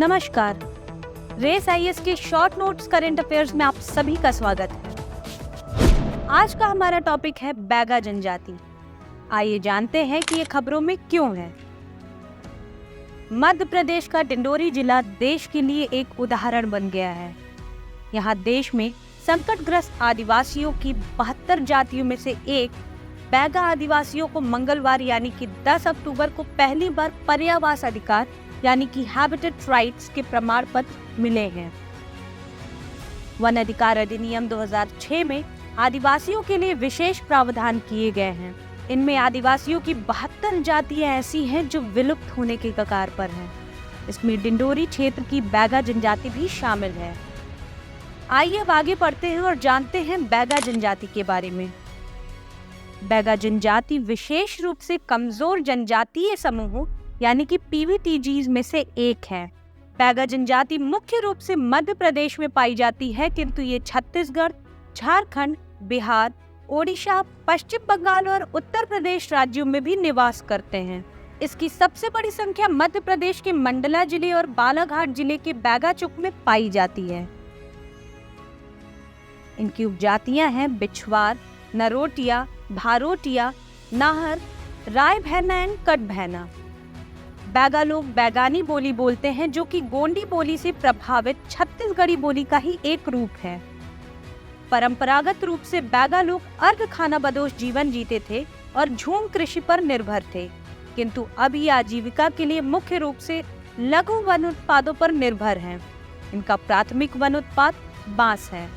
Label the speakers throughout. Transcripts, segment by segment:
Speaker 1: नमस्कार। Race IAS के short notes current affairs में आप सभी का स्वागत है। आज का हमारा टॉपिक है बैगा जनजाति। आइए जानते हैं कि ये खबरों में क्यों है। मध्य प्रदेश का डिंडोरी जिला देश के लिए एक उदाहरण बन गया है। यहाँ देश में संकटग्रस्त आदिवासियों की 72 जातियों में से एक बैगा आदिवासियों को मंगलवार यानी कि 10 अक्टूबर को पहली बार पर्यावास अधिकार यानी कि हैबिटेट राइट्स के प्रमाण पत्र मिले हैं। वन अधिकार अधिनियम 2006 में आदिवासियों के लिए विशेष प्रावधान किए गए हैं। इनमें आदिवासियों की 72 जातियां ऐसी हैं जो विलुप्त होने के कगार पर हैं। इसमें डिंडोरी क्षेत्र की बैगा जनजाति भी शामिल है। आइए अब आगे बढ़ते हैं और जानते हैं बैगा जनजाति के बारे में। बैगा जनजाति विशेष रूप से कमजोर जनजातीय समूहों यानी कि पीवीटीजीज में से एक है। बैगा जनजाति मुख्य रूप से मध्य प्रदेश में पाई जाती है, किंतु ये छत्तीसगढ़, झारखंड, बिहार, ओडिशा, पश्चिम बंगाल और उत्तर प्रदेश राज्यों में भी निवास करते हैं। इसकी सबसे बड़ी संख्या मध्य प्रदेश के मंडला जिले और बालाघाट जिले के बैगाचुक में पाई जाती है। इनकी उपजातियां हैं बिछवार, नरोटिया, भारोटिया, नाहर, राय भैना एंड कट भैना। बैगा लोग बैगानी बोली बोलते हैं, जो कि गोंडी बोली से प्रभावित छत्तीसगढ़ी बोली का ही एक रूप है। परंपरागत रूप से बैगा लोग अर्ध खानाबदोश जीवन जीते थे और झूम कृषि पर निर्भर थे, किंतु अब ये आजीविका के लिए मुख्य रूप से लघु वन उत्पादों पर निर्भर हैं। इनका प्राथमिक वन उत्पाद बांस है।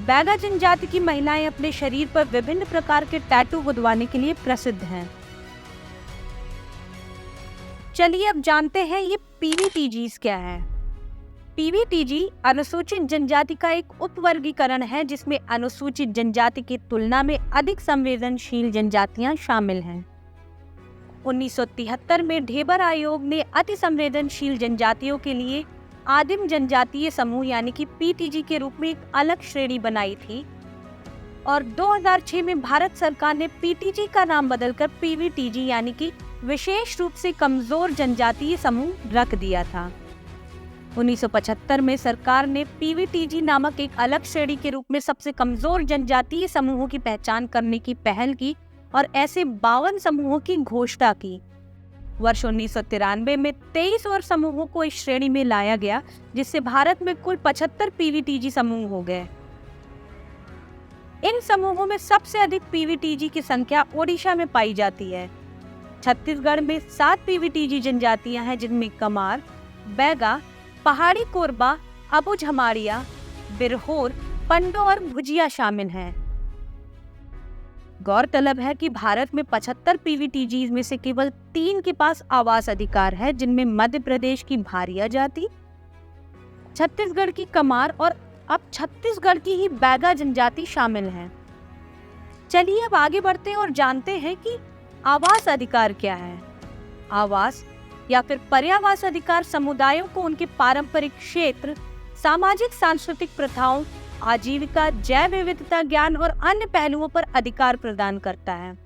Speaker 1: बैगा जनजाति की महिलाएं अपने शरीर पर विभिन्न प्रकार के टैटू गुदवाने के लिए प्रसिद्ध हैं। चलिए अब जानते हैं ये पीवीटीजीज क्या है। पीवीटीजी अनुसूचित जनजाति का एक उपवर्गीकरण है, जिसमें अनुसूचित जनजाति की तुलना में अधिक संवेदनशील जनजातियां शामिल हैं। 1973 में ढेबर आयोग ने अति संवेदनशील जनजातियों के लिए आदिम जनजातीय समूह यानी कि पीटीजी के रूप में एक अलग श्रेणी बनाई थी और 2006 में भारत सरकार ने पीटीजी का नाम बदलकर पीवीटीजी यानी कि विशेष रूप से कमजोर जनजातीय समूह रख दिया था। 1975 में सरकार ने पीवीटीजी नामक एक अलग श्रेणी के रूप में सबसे कमजोर जनजातीय समूहों की पहचान करने की पहल की और ऐसे 52 समूहों की घोषणा की। वर्ष 1993 में 23 और समूहों को इस श्रेणी में लाया गया, जिससे भारत में कुल 75 पीवीटीजी समूह हो गए। इन समूहों में सबसे अधिक पीवीटीजी की संख्या ओडिशा में पाई जाती है। छत्तीसगढ़ में 7 पीवीटीजी जनजातियां हैं, जिनमें कमार, बैगा, पहाड़ी कोरबा, अबुझमाड़िया, बिरहोर, पंडो और भुजिया शामिल हैं। गौरतलब है कि भारत में 75 पीवीटीजीज में से केवल 3 के पास आवास अधिकार है, जिनमें मध्य प्रदेश की भारिया जाति, छत्तीसगढ़ की कमार और अब छत्तीसगढ़ की ही बैगा जनजाति शामिल हैं। चलिए अब आगे बढ़ते हैं और जानते हैं कि आवास अधिकार क्या है। आवास या फिर पर्यावास अधिकार समुदायों को उनके पारंपरिक क्षेत्र, सामाजिक सांस्कृतिक प्रथाओं, आजीविका, जैव विविधता ज्ञान और अन्य पहलुओं पर अधिकार प्रदान करता है।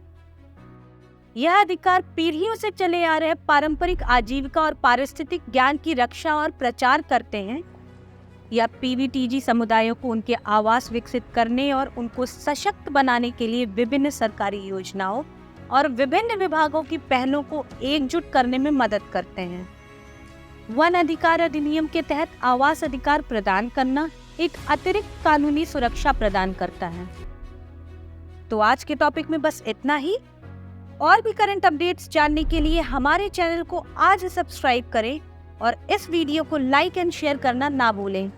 Speaker 1: यह अधिकार पीढ़ियों से चले आ रहे पारंपरिक आजीविका और पारिस्थितिक ज्ञान की रक्षा और प्रचार करते हैं। यह पीवीटीजी समुदायों को उनके आवास विकसित करने और उनको सशक्त बनाने के लिए विभिन्न सरकारी योजनाओं और विभिन्न विभागों की पहलों को एकजुट करने में मदद करते हैं। वन अधिकार अधिनियम के तहत आवास अधिकार प्रदान करना एक अतिरिक्त कानूनी सुरक्षा प्रदान करता है। तो आज के टॉपिक में बस इतना ही। और भी करंट अपडेट्स जानने के लिए हमारे चैनल को आज सब्सक्राइब करें और इस वीडियो को लाइक एंड शेयर करना ना भूलें।